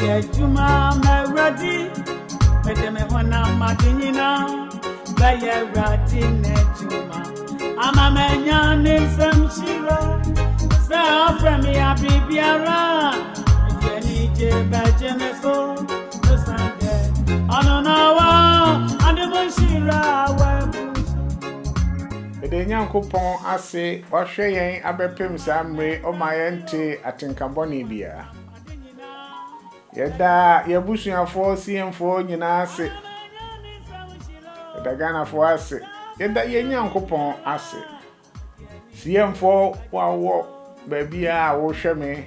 Juma me ready, me me wana madinina, baya rati ne juma. Ama me nyane sem shira, sa from me a bibiara. Jeni je baje me so, no sande. Anonawa, ande mo shira wa. The Yankopon ase, wahwe yen abepem samre o mayente atenkamboni bia. Yeda yebusuafo siemfo nyina ase. Yeda ganafo ase. Yeda Yankopon ase. Siemfo wawo babia wo hweme.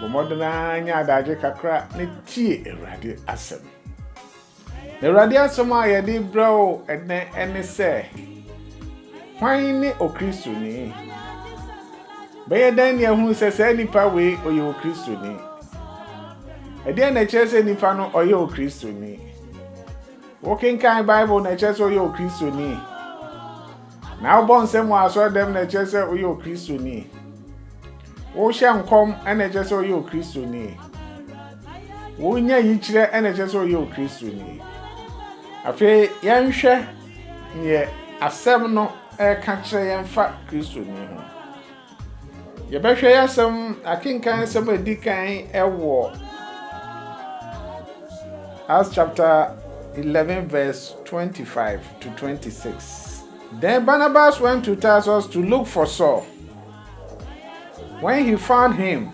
Bomodana nya daje kakra ne tie Ewrade asem. Ewrade asem a yede bro ene se Why ni o Kristo ni? Beye dan ye hu se nipa we oye o Kristo ni. E de na chese nipa no oye o Kristo ni. Walking kind Bible na chese oye o Kristo ni. Na obon se mo aso dem na chese oye o Kristo ni. Wo hye nkom na chese oye o Kristo ni. Wo nya yichire na chese oye o Kristo ni. Afi yanhwe ne asem no ka kire yemfa Kristo ni ho. Ye behwe yasem akinkan sem edikan ewo Acts chapter 11 verse 25 to 26. Then Barnabas went to Tarsus to look for Saul. When he found him,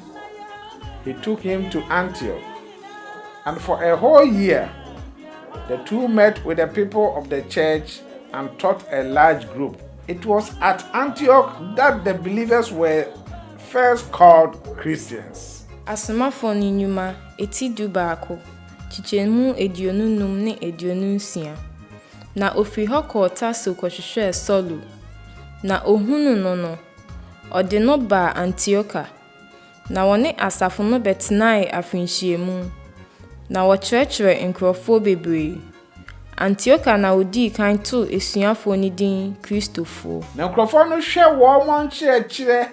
he took him to Antioch. And for a whole year, the two met with the people of the church and taught a large group. It was at Antioch that the believers were first called Christians. Asomafo ni nyuma eti du baako chichemu edionu num ne edionu nsia. Na ofi hɔ Tarso kɔhwehwɛ Solo. Na ohunu no ɔde no ba Antioka. Na wɔne asafo no betenai afinhyiemu. Na wɔkyerɛkyerɛ nkrɔfo bebree. Antioka na odi kan to esuafo ni din Kristofo. Na nkrɔfo no hwɛ wɔn mo nkyerɛkyerɛ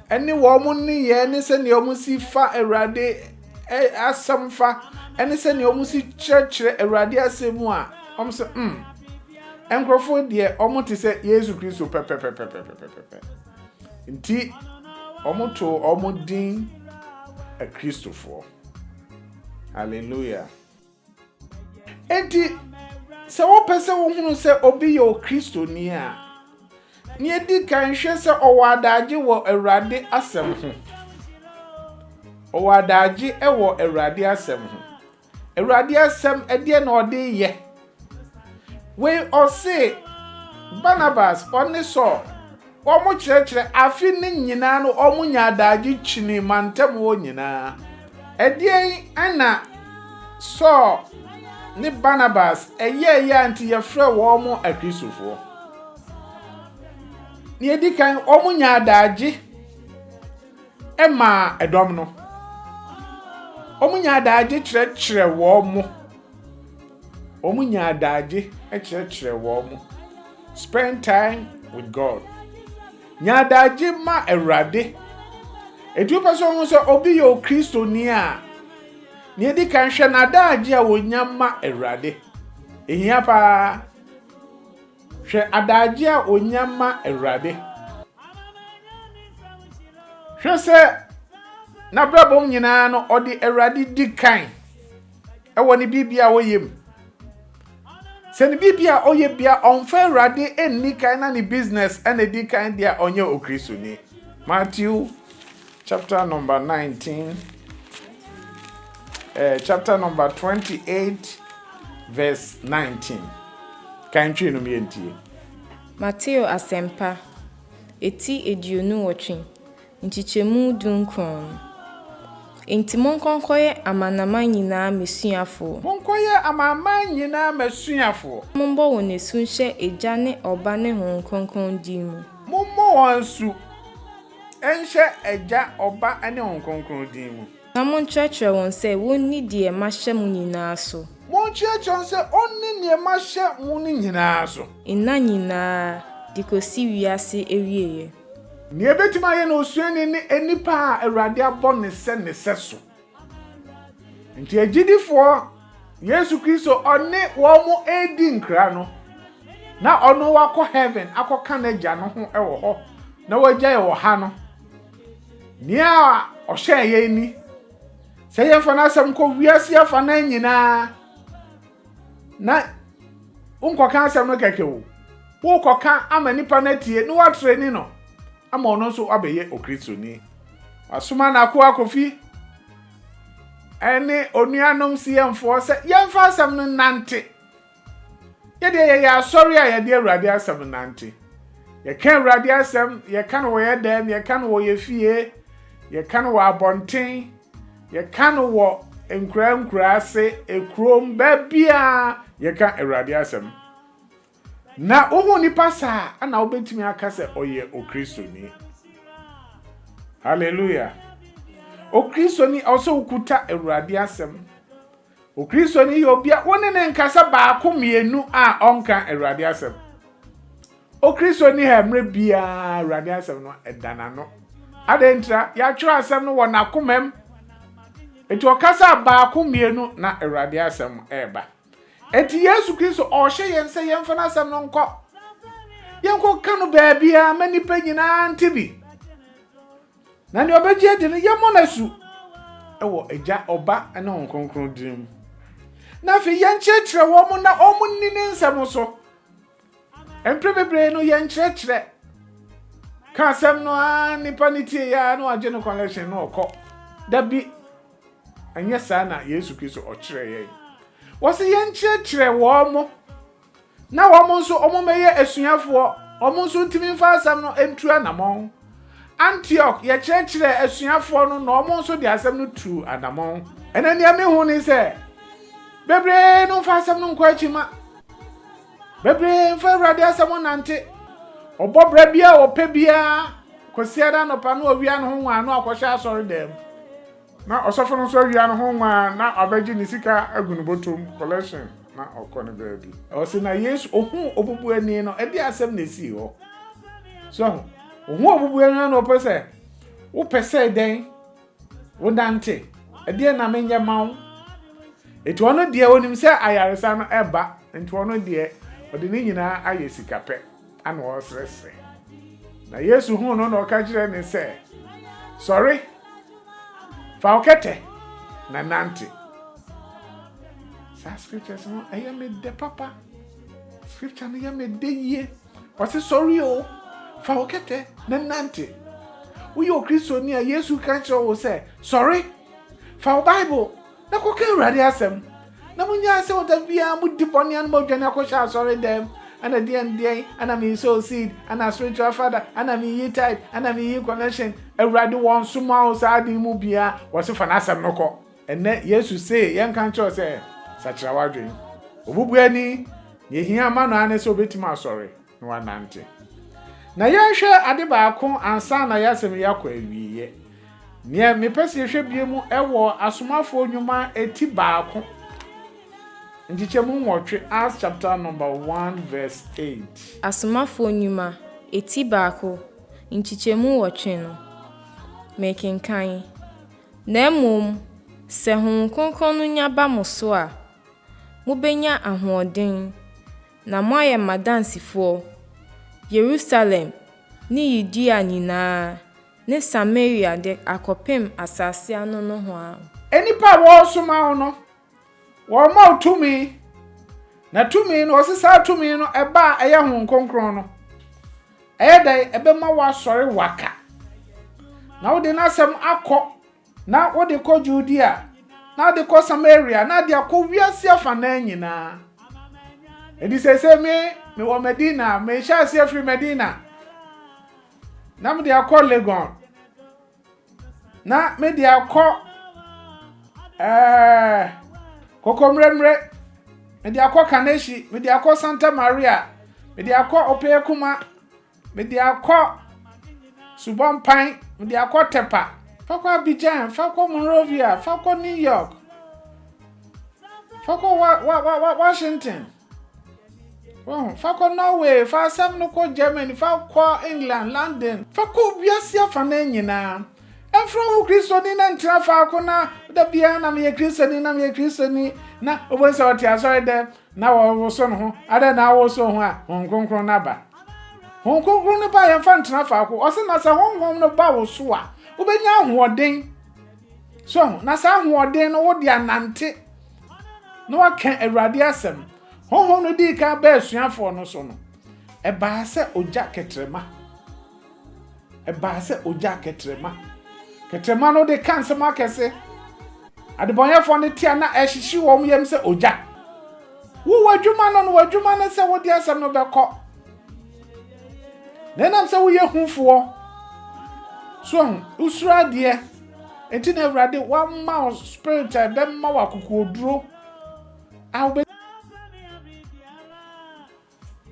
ɛne wɔn mo ne yɛ ne sɛ ne wɔn si fa Awurade asɛm fa ɛne sɛ ne wɔn si kyerɛkyerɛ Awurade asɛm a wɔn sɛ nkrɔfo deɛ wɔn te sɛ Yesu Kristo pɛpɛpɛpɛpɛpɛ. Nti wɔn to wɔn din Kristofo. Hallelujah. Enti se wo pese wo hunu se obi ye o Kristo ni a ni edi kan hwe se owadaje wo Awurade asem ho owadaje wo Awurade asem ho Awurade asem ede na ode ye we o se Barnabas oni so wo mo kyerɛkyerɛ afi ne nyina no o mo nya adaje chini mantem wo nyina ede ana so ni Barnabas eye anti yefrɛ wo mo Akristofo ni edikan o mo nya adagye ema edom no o mo nya adagye kyerɛkyerɛ wo mo o mo nya adagye kyerɛkyerɛ wo mo spend time with God nya adagye ma Awurade edu pɛso ho sɛ obi yɛ o Kristo ni a ni edi kan hwe na adagye a wonyama Awurade ehia pa hwe adagye a wonyama Awurade hwe se na brabom nyina no odi Awurade di kan ewo ni bibia woyem se ni bibia oye bia onfa Awurade enni kan na ni business and edi kan dia onye okristo ni. Matthew chapter number 19 chapter number 28 verse 19. Kantri no mientie. Matthew asempa eti edionu wotwe nchichemu dunkron. Enti monkonkoye amanama nyina mesuafo. Monkoye amama nyina mesuafo. Mombo wonesu nhye eja ne oba ne hon kronkron di mu. Mommo wansu enhye eja oba ne hon kronkron di mu. Na monkyerɛkyerɛ wɔn sɛ wonni deɛ mahyɛ mu nyinaa so. Monkyerɛkyerɛ sɛ onni ne mahyɛ mu ne nyinaa so. Nna nyinaa de kosi wiase ewieye. Ne betima ye no osuani ne enipa a Awurade abɔ ne sɛ so. nti agidifo Yesu Kristo one wo mo edi nkra no na ono wakọ heaven akọka na agya no ho ewo ho na wagya ye wo ha no nia ohye ye ni sɛ ye fa na asɛm kɔ wiase afa na nyina na unkɔka asɛm no kɛkɛ wo kɔka ama nipa na tie no wa training no ama ono so abɛyɛ okristoni asoma na akɔfi ene onuanom siemfo sɛ yɛmfa asɛm no nante yɛde yɛ asɔre a yɛde Awurade asɛm nante yɛka Awurade asɛm yɛka no wɔ yɛdam yɛka no wɔ yɛfie yɛka no wɔ abɔnten yɛka no wɔ nkura ase ekrom babia yɛka Awurade asɛm na ohu nipa saa ana obetumi aka sɛ ɔyɛ okristoni hallelujah okristoni also ukuta Awurade asɛm okristoni yɛ obi a wone ne nkasa baako mienu a ɔnka Awurade asɛm okristoni ha mre bia Awurade asɛm no ɛdana no adentra yɛatwerɛ asɛm no wɔ nakomam eti ɔkasa baako mienu na Awurade asɛm ɛba eti Yesu Kristo ɔhye yɛn sɛ yɛmfa na asɛm no nkɔ yɛnkɔ ka no baabia manipa nyinaa ntibi na ne obegye di no yɛmɔ na su ɛwɔ agya ɔba ɛna onkonkron dim na fi yɛnkyerɛkyerɛ wɔ mo na ɔmo nni ne nsɛm so empre bebre no yɛnkyerɛkyerɛ ka asɛm no a nipa ne tie ya na wagye no collection no ɔkɔ dabi anya saa na Yesu Kristo ɔkyerɛ yɛn wɔse yɛnkyerɛkyerɛ wɔ mo na wɔ mo nso ɔmo mɛyɛ asuafoɔ ɔmo nso ntimi mfa asɛm no entu anamɔn Antioch yɛkyerɛkyerɛ asuafoɔ no na ɔmo nso de asɛm no tu anamɔn ɛna nea mehu ne sɛ bebre no mfa asɛm no nkɔ akyima bebre mfa Awurade asɛm no nante ɔbɔ bra bia ɔpɛ bia kɔsia da no pa no owia no ho nwa no akɔhyɛ asɔre dɛm na ɔsɔfo no so awia no ho nwa na abɛgye ne sika agu no bottom collection na ɔkɔ ne baabi ɔsɛ na Yesu ohu obubu ani no ɛde asɛm na esi hɔ so ohu obubu ani no pɛ sɛ wo pɛ sɛ den wo dante ɛde na menyɛ mawo eti ɔno deɛ onim sɛ ayaresa no ɛba enti ɔno deɛ ɔde ne nyinaa ayɛ sika pɛ ana ɔsrɛsrɛ na Yesu hu no na ɔka kyerɛ ne sɛ sorry fa okete na nante sa scriptures no ɛyɛ me de papa scripture no yɛ me de yie ɔse sorry o fa okete na nante wo yɛ okristoni a Yesu ka kyerɛ wo sɛ sorry fa Bible na ko ka Awurade asɛm na munya asɛm da bia mu di bɔne an mo dwane akɔhyɛ asɔre dɛm ana deɛ ana me sow seed ana spiritual father ana me yi tithe ana me yi connection Awurade won soma o saa di mu bia wɔse fa na asɛm no kɔ enne Yesu say yɛn kan kyerɛ sɛ sakyera wadwen obubu ani yehia ma no ane sɛ obetima asɔre no wanante na yɛhwɛ ade baako ansa na yɛasɛm yakɔ awiye ne me pɛse yɛhwɛ bie mu ɛwɔ asomafo nnwuma eti baako Njichemu nwɔtwe Acts chapter number 1 verse 8. Asomafo nnwuma eti baako nchichemu wɔtwe no mekenkan na mmom sɛ Honhom Kronkron no nya ba mo so a mubenya ahoɔden na moayɛ madansifoɔ Yerusalem ne Yudea nyinaa ne Samaria de akɔpem asase ano no ho a enipa wɔ soma no wɔn ma tumi na tumi no osisa tumi no ɛba ɛyɛ Honhom Kronkron no ɛyɛ dai ɛbɛma wasɔre waka na wode n'asɛm akɔ na wode kɔ Judea na wode kɔ Samaria na de akɔ wiase afa na nyinaa edi sese me wɔ Medina me hyɛ ase afiri Medina na me de akɔ Legon na me de akɔ Kokomremre, me de akɔ Kaneshi, me de akɔ Santa Maria, me de akɔ Opekuma, me de akɔ Subonpan, me de akɔ Tepa, fakɔ Abidjan, fakɔ Monrovia, fakɔ New York, fakɔ Washington, fakɔ Norway, fakɔ Germany, fakɔ England, London, fakɔ wiase afa na nyinaa. Efro Christoni na ntra faako na da bia na me Christoni na obo se oti asori dem na wo so no ho ada na wo so ho a honkonkron na ba honkonkron no ba ye fa ntra faako o se na se honhom no ba wo so a obenya ahoden so na sa ahoden no wo di anante no aka Awurade asem honhom no di ka ba asuafo no so no e ba se oja ketrema Ketrema no de kanse makese adebonyefo ne tia na ehihyi wo mu yem se oja wo wadwuma no se wo di asem no beko nenam se wo ye hunfo so usura de enti na Awurade wa ma spirit dem ma wa kokoduro awbe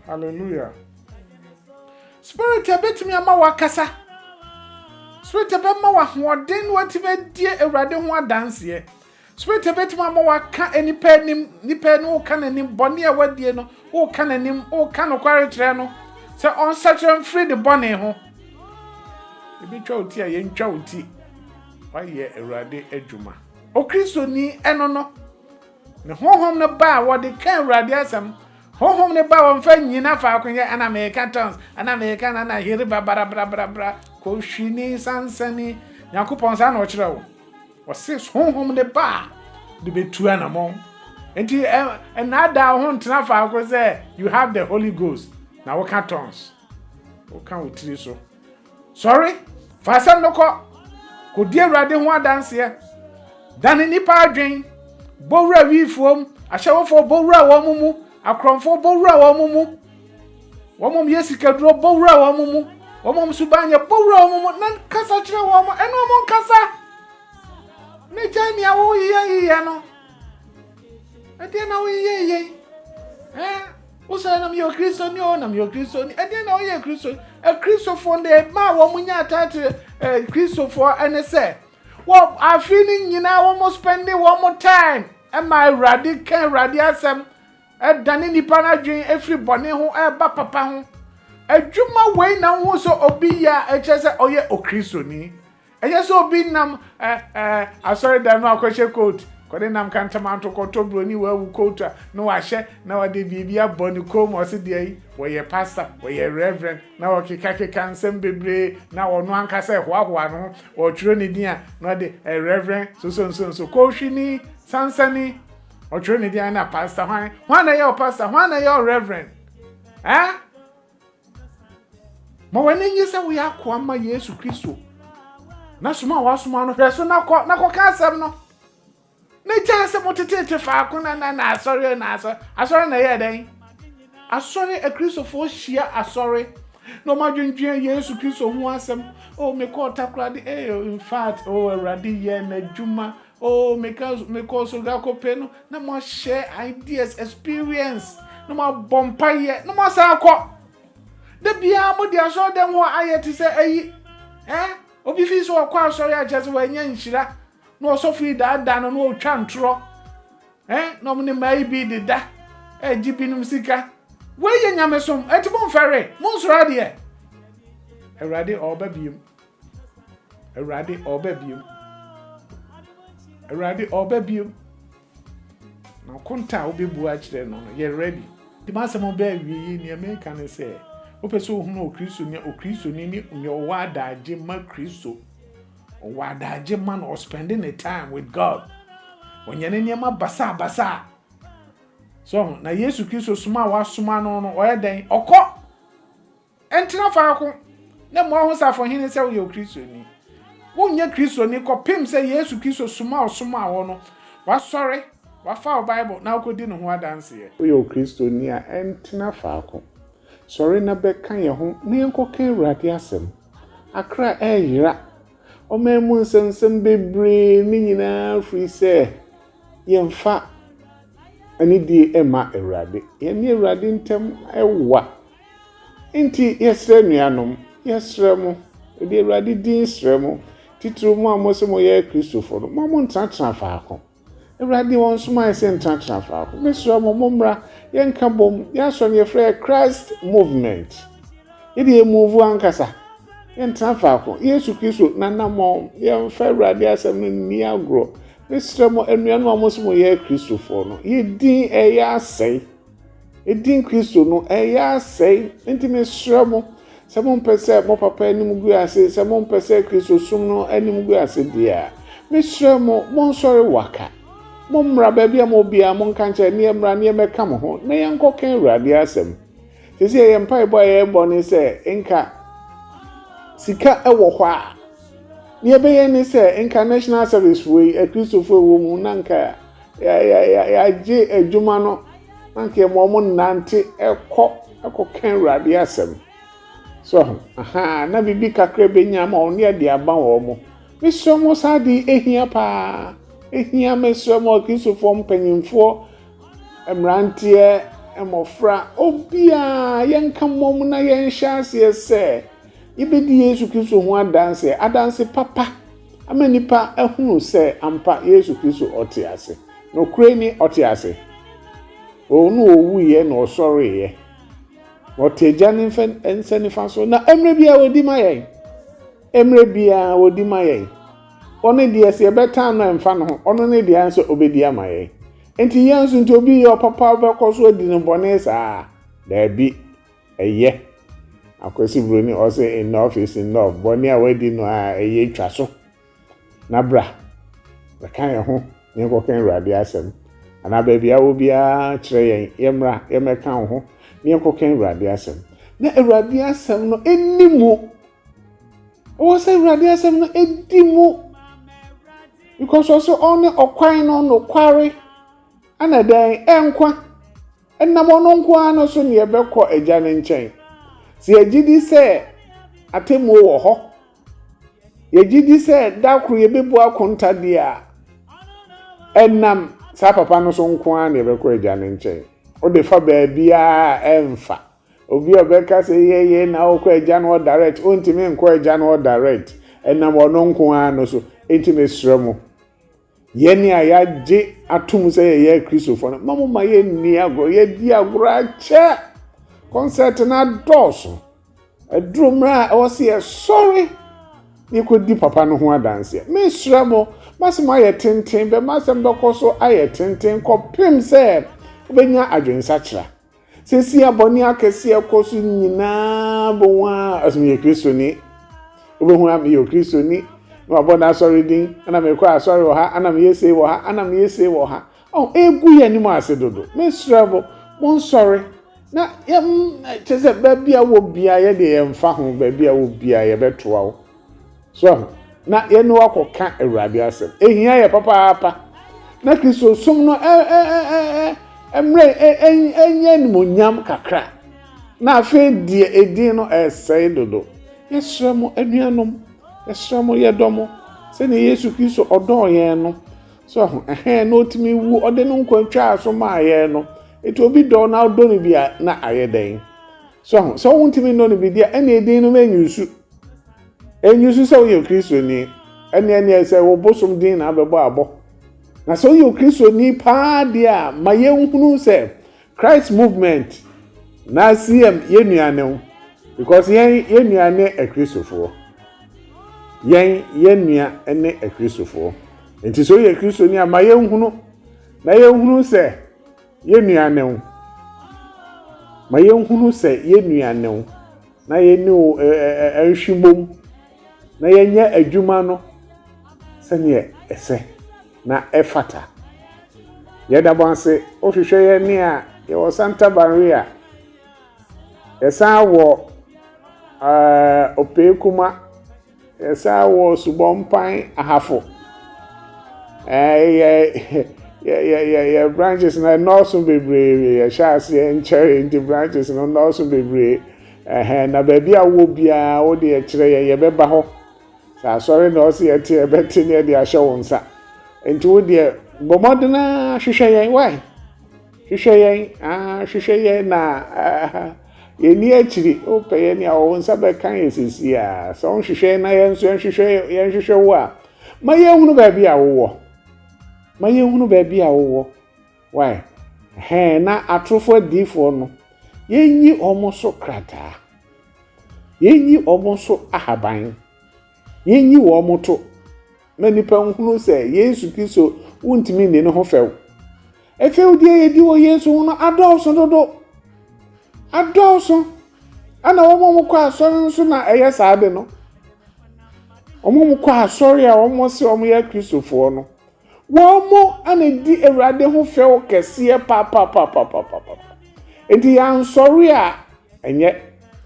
hallelujah spirit betimi ama wa kasa Spirit bema wa hoden watime die Awurade ho adanse. Spirit betuma ma wa ka enipa no ka nanim bone a wadie no wo ka nanim wo ka no kware kire no se on sachem free the bone ho. Ebi twa oti a ye ntwa oti. Wa ye Awurade adwuma. O Kristo ni eno no. Ne honhom no ba wode ka Awurade asam. Honhom ne ba won fa nyina fa akonye ana American tons ana American ana hiri bra ko hwini sansani Yakopon sa na o kire wo o se honhom ne ba de betu anamon enti na da ho ntena fa ko say you have the Holy Ghost na wo ka tons o kan otiri so sorry fa sam no ko di Awurade ho adanse dan nipa adwen bowura wifuom ahyewofo bowura wo mumu akromfo bowura wo mumu wo mum yesikaduro bowura wo mumu wo mum subanya bowura wo mumu nan kasa kire wo mu eno mo kasa ne jani awo yiye no ade na wo yiye wo say na me o Kristo ni o na me o Kristo ni ade na wo ye Kristo e Kristo for the ma wo munya tate Kristo for ene say wo afini nyina wo mo spending wo mo time am I radical radiasem dane nipa na dwen efri bone ho ba papa ho adwuma wei na ho so obi ya echese oye okristoni eje so obi nam asori da no akwahye coat kode nam kantamanto koto broni wawu coat no wahye na wade bibia boni kom o se de wo ye pastor wo ye reverend na wo keka nsem bebre na wo no ankasa hoahoa no wo twiro ni dia na de reverend so ko hwini sansani o twiro ni dia na pastor hwan na ye pastor hwan na ye reverend mo wani nyisa wo ya kwa ma Yesu Kristo na suma wasuma no hweso na ko kasem no na chance motete fa ko na asori na ye den asori e Kristo fo hia asori no madwendwen Yesu Kristo ho asem me ko takra de in fact Awurade ye na dwuma me ko so ga ko pe no na mo share ideas experience no mo bompa ye no mo sa ko de bia mo dia so dem ho ayeti se ayi obi fi so kwa asori ajase wa nya nhira no so fi da no otwa ntro no mo ne mai bi de da jibinum sika we ye nyamesom etimo mfere mo nsura de Awurade obabiem na konta obebu a kire no ye ready di masemo ba wi ni America ne say opeso hunu Okristo ni o wadaje ma Kristo o wadaje man or spending the time with God onyane niam basa so na Yesu Kristo suma wa suma no oyeden okọ entina fa ko na mo ho safo hene se wo ye Kristo ni wo nya Kristo ni ko pim se Yesu Kristo suma wo no wa sorry wa fa Bible na ko di no ho adanse ye wo ye Kristo ni a entina fa ko sorry na be kan ye ho ne enko kan Awurade asem akra yira o memu nsensem bebre ni nyina free se ye mfa ani di ema Awurade ye ni Awurade ntem ewa enti yesre nuanom yesre mo di Awurade din sre mo titru mo amose mo ye Kristofo no mo ntantra fa akọ Awurade won suma ese ntantra fa akọ mesre mo momra ye nka bom ya so ne frɛ Christ movement ye di move ankasa yɛntena faako Yesu Kristo nanamo yɛmfa Awurade asɛm no ni agro mesrɛ mo anuanu a mo so mo yɛ Kristofo no yɛdin ɛyɛ asɛe edin Kristo no ɛyɛ asɛe nti mesrɛ mo sɛ mo mpɛ sɛ mo papa anim gu ase sɛ mo mpɛ sɛ Kristo som no anim gu ase dia mesrɛ mo nsɔre waka mo mmra baabi a mo bia mo nka nkyɛ ne mmra ne mɛka mo ho na yɛnkɔ kan Awurade asɛm sisi yɛ mpaebɔ a yɛbɔ ne sɛ nka sika ɛwɔ hɔ a ne yɛbɛyɛ ne sɛ international service wei Kristofo wɔ mu na nka yɛagye adwuma no na nka mo nante ɛkɔ kan Awurade asɛm so na bibi kakra benya ma ɔne ade aba wɔ mo mesrɛ mo saa de ehia paa ehia mesrɛ mo Kristofo mpanyimfoɔ mmeranteɛ mmɔfra obia yɛnka mmom na yɛnhyɛ aseɛ sɛ yɛbɛdi Yesu Kristo ho adanse papa ama nipa ehunu sɛ ampa Yesu Kristo ɔte ase no kure ni ɔte ase onu owuye na ɔsɔre yɛ ɔte gya ne nsa nifa so na emre bia wodi ma yɛn ɔne deɛ sɛ yɛbɛtan no mfa no ho ɔno ne deɛ nso obedi ama yɛn enti yɛn nso nti obi yɛ papa bɛkɔ so adi no bɔne saa daabi ɛyɛ akwasi broni ɔsɛ enough is enough bɔne a wadi no a ɛyɛ twa so na bra bɛka yɛn ho ne nkɔka Awurade asɛm ana baabi a wo bia kyerɛ yɛn yɛmɛka wo ho ne nkɔka Awurade asɛm na Awurade asɛm no enimu o sɛ Awurade asɛm no edimu because also ɔne ɔkwan no kware ana dan ɛnkwa ɛnam ɔno nko ano so ne yɛbɛkɔ agya ne nkyɛn sɛ yɛgyidi sɛ atemmuo wɔ hɔ yɛgyidi sɛ dakoro yɛbɛbu akonta deɛ a ɛnam saa papa no so nko ano ne yɛbɛkɔ agya ne nkyɛn ɔde fa baabi a ɛmfa obi ɔbɛka sɛ yɛyɛ na ɔkɔ agya no direct ɔntimi nkɔ agya no direct ɛnam ɔno nko ano so ɛntimi srɛ mo yɛni a yɛagye atom sɛ yɛyɛ Kristofo no mamo ma yɛnni agorɔ yɛdi agorɔ akyɛ concert na dɔɔso aduro mmra a ɛwɔ sɛ yɛsɔre ne kɔdi papa no ho adanseɛ mesrɛ mo masɛm ayɛ tenten masɛm bɛkɔ so ayɛ tenten kɔpem sɛ wobɛnya adwensakyera sɛsi abɔne akɛseɛ kɔ so nyinaa bɔhu a asɛm yɛ Kristoni wobɛhu a meyɛ Kristoni na wabɔ na asɔre din ana mekɔ asɔre wɔ ha ana meyɛsei wɔ ha ana meyɛsei wɔ ha egu yɛ anim ase dodo mesrɛ mo nsɔre na kyɛ sɛ baabi a wɔ bia yɛde yɛmfa ho baabi a wɔ bia yɛbɛtoa wo so na yɛne wakɔka Awurade asɛm ehia yɛ papaapa na Kristo som no emre enye nimonyam kakra na afei die edin no ɛsɛe dodo yɛsrɛ mo anuanom yɛsrɛ mo yɛdɔmo sɛne Yesu Kristo ɔdɔɔ yɛn no so na otimi wu ɔde no nkwantwa aso ma yɛn no etu obi dɔ na ɔdɔ no bia na ayɛ den so wontimi no bi dia ɛne edin no enyusu sɛ woyɛ Kristoni ɛne sɛ wo bosom din na abɛbɔ abɔ na sɛ woyɛ Kristoni paa dia ma yɛnhunu sɛ Christ movement na CM yɛnuane because yɛnuane Kristofo yɛnua ɛne Kristofo nti sɛ woyɛ Kristoni a ma yɛnhunu na yɛnhunu sɛ yɛnuane ma yɛnhunu sɛ yɛnuane na yɛne ɛhwimom na yɛnyɛ adwuma no sɛneɛ ɛsɛ na ɛfata yɛda bonse ohwehwɛ yɛne a yɛwɔ Santa Maria yɛsan wɔ Opekuma yɛsan wɔ Subɔmpan Ahafo yɛ branches na nɔɔso bebree yɛhyɛ aseɛ nkyɛre nti branches no nɔɔso bebree na baabi a wɔ biara wode yɛkyerɛ yɛbɛba hɔ sɛ asɔre na ɔsɛ yɛte yɛbɛte ne yɛde ahyɛ wo nsa nti wode bɔmmɔdena hwehwɛ yɛn wae hwehwɛ yɛn na yɛni akyiri wopɛ yɛn a wo nsa bɛka yɛ sɛsi a sɛ wohwehwɛ na yɛn nso yɛnhwehwɛ wo a ma yɛnhunu baabi a wowɔ wae na atorofo adiifoɔ no yɛnyi ɔmo so krataa yenyi omo so ahaban yenyi wo mo to na nipa hunu se Yesu Kristo untimi ne ho few efew die yedi wo Yesu no adolso dodo adolso ana wo mo kwa asori nso na eye saade no omo mo kwa asori a omo se omo ya Kristofo no wo mo ana di Ewurade ho few kese pa enti ya nsori a enye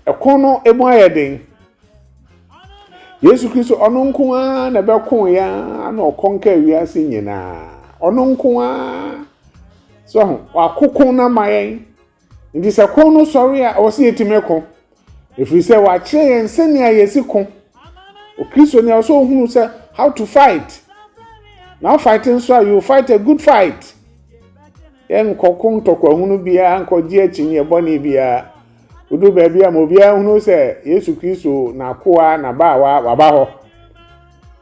ekono emu ayeden Yesu Kristo ono nko a na bekon ya na okonka wiase nyina ono nko a so wakokon na mayen ndi se kon no sori a o se yetimeko efiri se wa kire yen sene a yesikon o Kristo ne so hunu se how to fight now fighting so you fight a good fight yen kokon tokwa hunu bia nkoje achinye boni bia udu baby am obia hunu se Yesu Kristo na koa na ba wa ba ho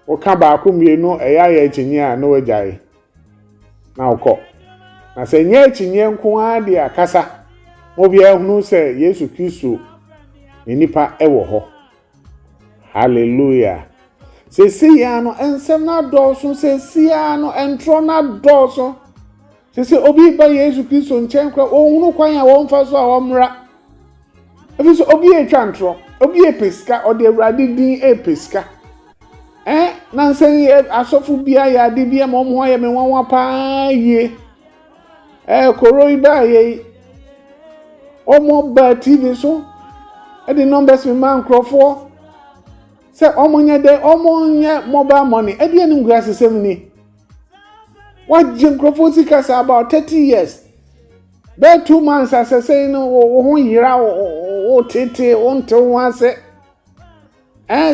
o ka ba ko mienu eya ya achinye a no wajai na okọ na se nye achinye nko a de akasa obia hunu se Yesu Kristo ni nipa ewo ho hallelujah se ya no ensem na dọọso se ya no entro na dọọso se obi ba Yesu Kristo nchen kwa ohunu kwan a won fa so a womra efi so obi etwantro obi epeska ode Ewurade din epeska na nsen asofu bia ya de bia mo mo ya me wanwa pa ye koroi ba ye omo ba TV so the numbers me man crofo say omonye de omonye mobile money e de ngu asesem ni what jim crofo sikas about 30 years be 2 months asese no wo yira wo tete onto wase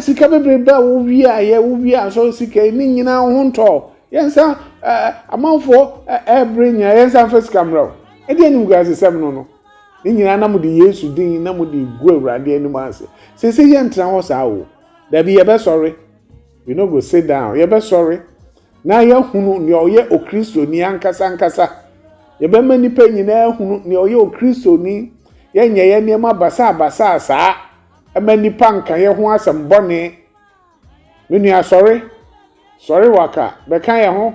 sika bebre ba wo wi aye wo wi aso sika ni nyina ho nto yensa amanfo ebrenya yensa first camera e de ngu asesem no ni nyina na mu de Yesu din na mu de gu Ewurade anim ase se ye ntra ho saa wo da bi ye be sorry we no go sit down ye be sorry na ye hunu ni oye o Kristo ni ankasa ye be mani pa nyina hunu ni oye o Kristo ni ye nye ye niam basa saa mani pa nka ye ho asem bone menu a sorry waka be kan ye ho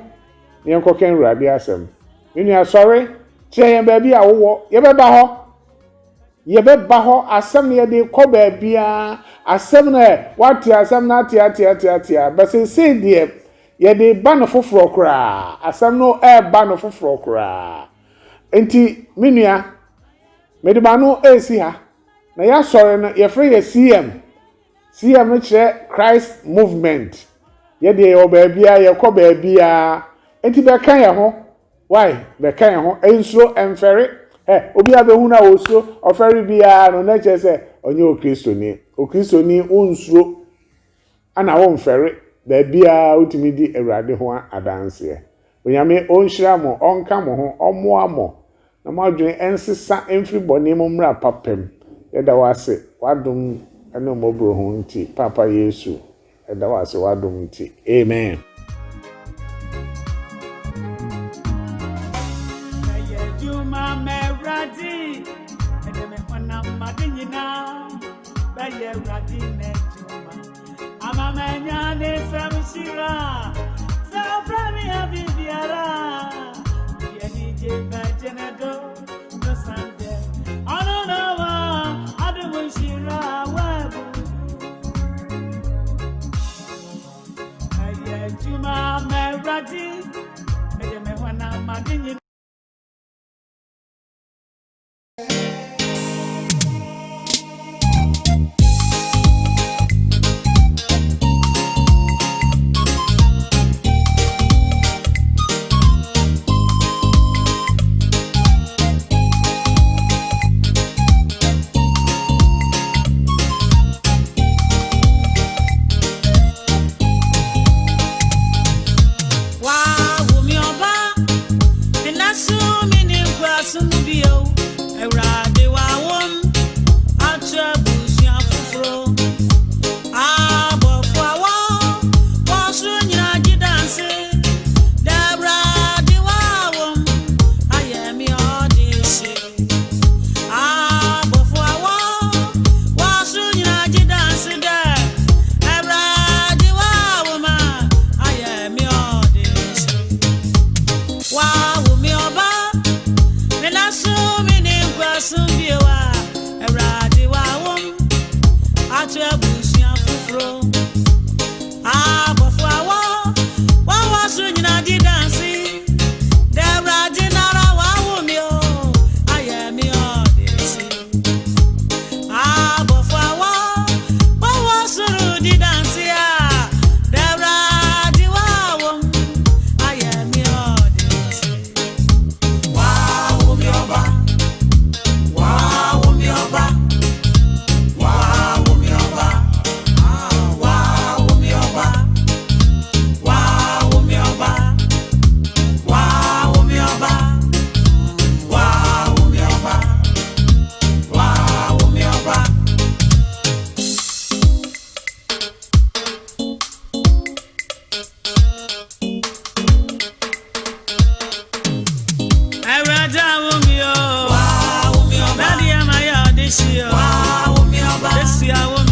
ni enkoken Ewurade asem menu a sorry che ye ba bi a wo ye be ba ho asem ye de ko ba bia asem na wati asem na tia but say de ye de ba no foforo kra asem no ba no foforo kra enti menua me de ba no esi ha na ya sori no ye free ye CM no kire Christ movement ye de ye ba bia ye ko ba bia enti be kan ye ho why be kan ye ho ensuro emfere obi abehu na osuo oferi bia no na chese onye o Kristo ni onsuro ana wo mfere da bia utimi di Ewurade ho adanse onyame onhyira mo onka mo ho omoa mo na madwen ensesa emfiri bone mo mra papem yeda wase wadum ene mobro ho nti papa Yesu yeda wase wadum nti amen. Wow, Yesu ya wo